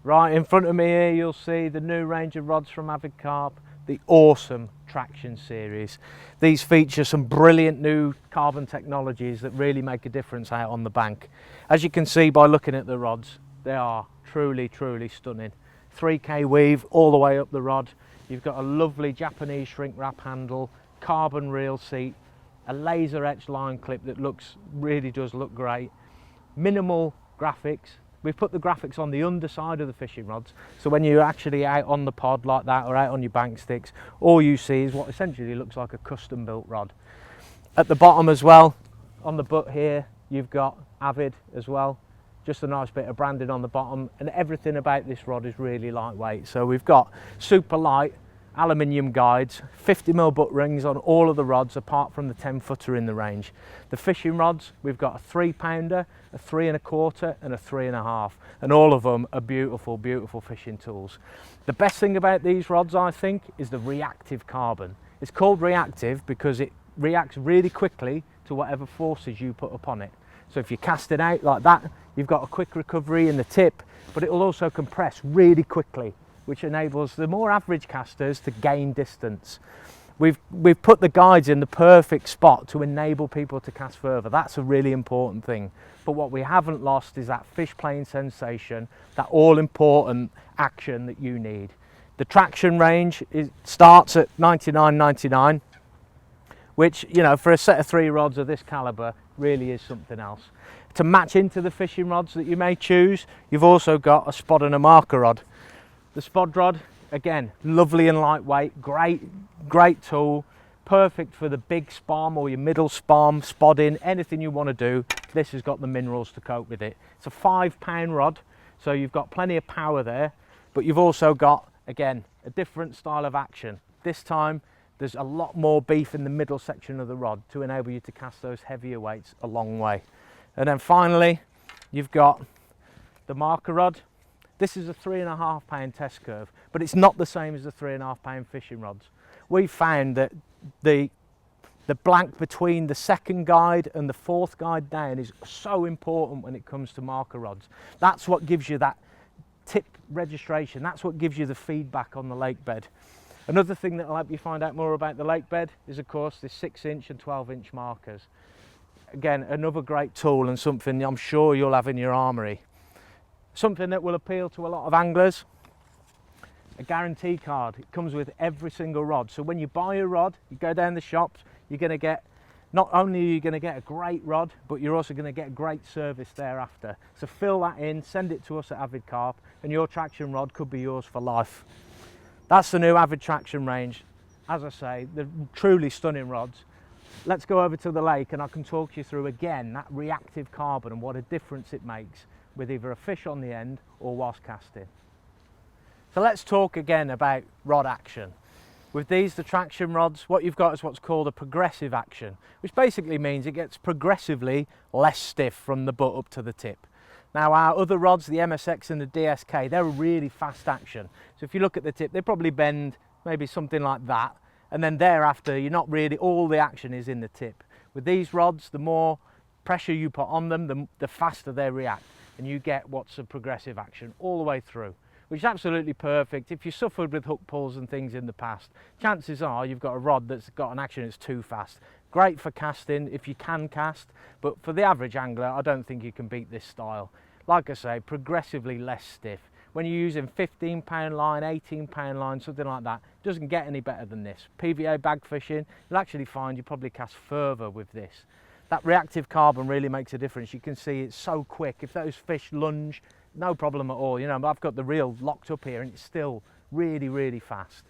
Right in front of me here you'll see the new range of rods from Avid Carp, the awesome Traction series. These feature some brilliant new carbon technologies that really make a difference out on the bank. As you can see by looking at the rods, they are truly stunning. 3K weave all the way up the rod. You've got a lovely Japanese shrink wrap handle, carbon reel seat, a laser etched line clip that really does look great. Minimal graphics. We've put the graphics on the underside of the fishing rods, so when you're actually out on the pod like that or out on your bank sticks, all you see is what essentially looks like a custom built rod. At the bottom as well, on the butt here, you've got Avid as well. Just a nice bit of branding on the bottom, and everything about this rod is really lightweight. So we've got super light aluminium guides, 50mm butt rings on all of the rods apart from the 10-footer in the range. The fishing rods, we've got a 3-pounder, a 3 1/4 and a 3 1/2, and all of them are beautiful fishing tools. The best thing about these rods, I think, is the reactive carbon. It's called reactive because it reacts really quickly to whatever forces you put upon it. So if you cast it out like that, you've got a quick recovery in the tip, but it will also compress really quickly, which enables the more average casters to gain distance. We've put the guides in the perfect spot to enable people to cast further. That's a really important thing. But what we haven't lost is that fish playing sensation, that all important action that you need. The Traction range starts at $99.99, which, you know, for a set of 3 rods of this caliber really is something else. To match into the fishing rods that you may choose, you've also got a spod and a marker rod. The spod rod, again, lovely and lightweight, great tool, perfect for the big spom or your middle spom, spodding, anything you want to do. This has got the minerals to cope with it. It's a 5-pound rod, so you've got plenty of power there, but you've also got, again, a different style of action. This time, there's a lot more beef in the middle section of the rod to enable you to cast those heavier weights a long way. And then finally, you've got the marker rod. This is a 3 1/2-pound test curve, but it's not the same as the 3 1/2-pound fishing rods. We found that the blank between the second guide and the 4th guide down is so important when it comes to marker rods. That's what gives you that tip registration. That's what gives you the feedback on the lake bed. Another thing that will help you find out more about the lake bed is, of course, the 6-inch and 12-inch markers. Again, another great tool and something I'm sure you'll have in your armoury. Something that will appeal to a lot of anglers, a guarantee card. It comes with every single rod. So when you buy a rod, you go down the shops, you're going to get, not only are you going to get a great rod, but you're also going to get great service thereafter. So fill that in, send it to us at Avid Carp, and your Traction rod could be yours for life. That's the new Avid Traction range. As I say, they're truly stunning rods. Let's go over to the lake and I can talk you through again that reactive carbon and what a difference it makes with either a fish on the end or whilst casting. So let's talk again about rod action. With these, the Traction rods, what you've got is what's called a progressive action, which basically means it gets progressively less stiff from the butt up to the tip. Now our other rods, the MSX and the DSK, they're a really fast action. So if you look at the tip, they probably bend maybe something like that, and then thereafter you're not really, all the action is in the tip. With these rods, the more pressure you put on them, the faster they react, and you get what's a progressive action all the way through, which is absolutely perfect. If you suffered with hook pulls and things in the past, chances are you've got a rod that's got an action that's too fast. Great for casting if you can cast, but for the average angler, I don't think you can beat this style. Like I say, progressively less stiff. When you're using 15-pound line, 18-pound line, something like that, it doesn't get any better than this. PVA bag fishing, you'll actually find you probably cast further with this. That reactive carbon really makes a difference. You can see it's so quick. If those fish lunge, no problem at all. You know, I've got the reel locked up here and it's still really fast.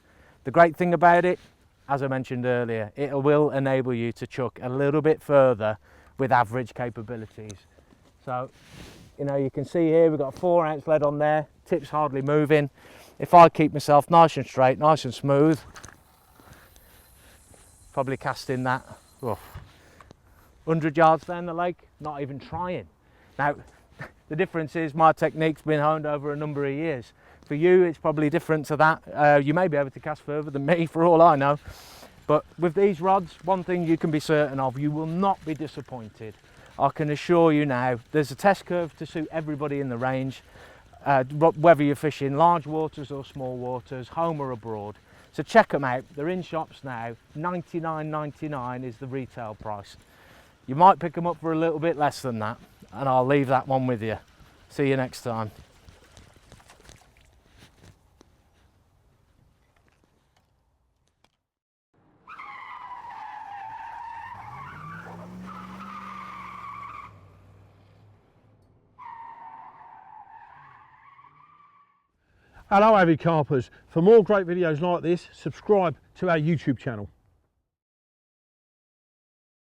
The great thing about it, as I mentioned earlier, it will enable you to chuck a little bit further with average capabilities. So, you know, you can see here we've got a 4-ounce lead on there, tip's hardly moving. If I keep myself nice and straight, nice and smooth, probably casting that 100 yards down the lake, not even trying. Now, the difference is my technique's been honed over a number of years. For you, it's probably different to that. You may be able to cast further than me, for all I know. But with these rods, one thing you can be certain of, you will not be disappointed. I can assure you now, there's a test curve to suit everybody in the range. whether you're fishing large waters or small waters, home or abroad. So check them out, they're in shops now. $99.99 is the retail price. You might pick them up for a little bit less than that, and I'll leave that one with you. See you next time. Hello avid carpers, for more great videos like this, subscribe to our YouTube channel.